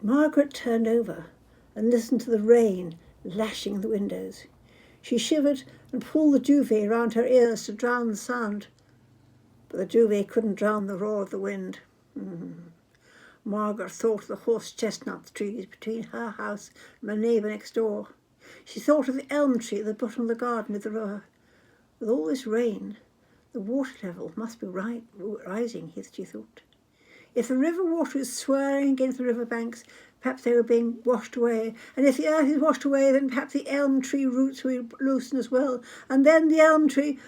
Margaret turned over and listened to the rain lashing the windows. She shivered and pulled the duvet round her ears to drown the sound, but the duvet couldn't drown the roar of the wind. Margaret thought of the horse-chestnut trees between her house and my neighbour next door. She thought of the elm tree at the bottom of the garden with the river. With all this rain, the water level must be rising, she thought. If the river water is swirling against the river banks, perhaps they were being washed away. And if the earth is washed away, then perhaps the elm tree roots will loosen as well. And then the elm tree...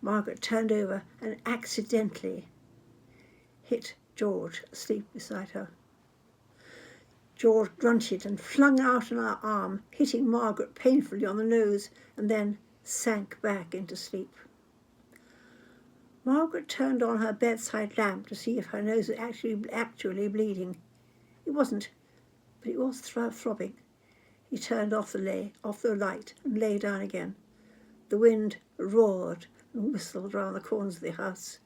Margaret turned over and accidentally hit George asleep beside her. George grunted and flung out an arm, hitting Margaret painfully on the nose, and then sank back into sleep. Margaret turned on her bedside lamp to see if her nose was actually bleeding. It wasn't, but it was throbbing. He turned off the light and lay down again. The wind roared and whistled round the corners of the house.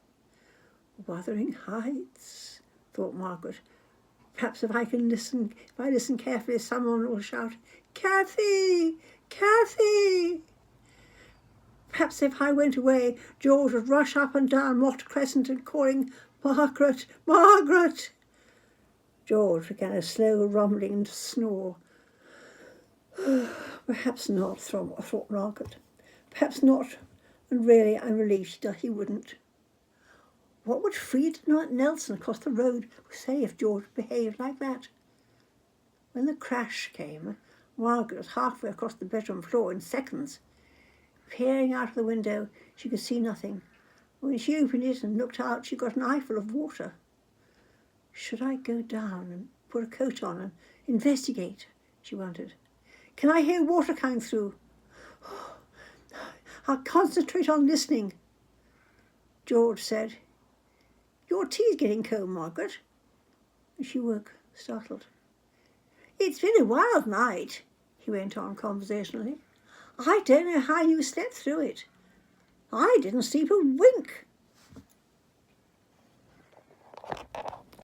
Wuthering Heights, thought Margaret. Perhaps if I listen carefully, someone will shout, "Cathy! Cathy!" Perhaps if I went away, George would rush up and down Mott Crescent and calling, "Margaret! Margaret!" George began a slow rumbling snore. Perhaps not, thought Margaret. Perhaps not, and really I'm relieved that he wouldn't. What would Frieda Nelson across the road say if George behaved like that? When the crash came, Margaret was halfway across the bedroom floor in seconds. Peering out of the window, she could see nothing. When she opened it and looked out, she got an eyeful of water. Should I go down and put a coat on and investigate? She wondered. Can I hear water coming through? I'll concentrate on listening. George said, "Your tea's getting cold, Margaret." She woke, startled. "It's been a wild night," he went on conversationally. "I don't know how you slept through it. I didn't sleep a wink."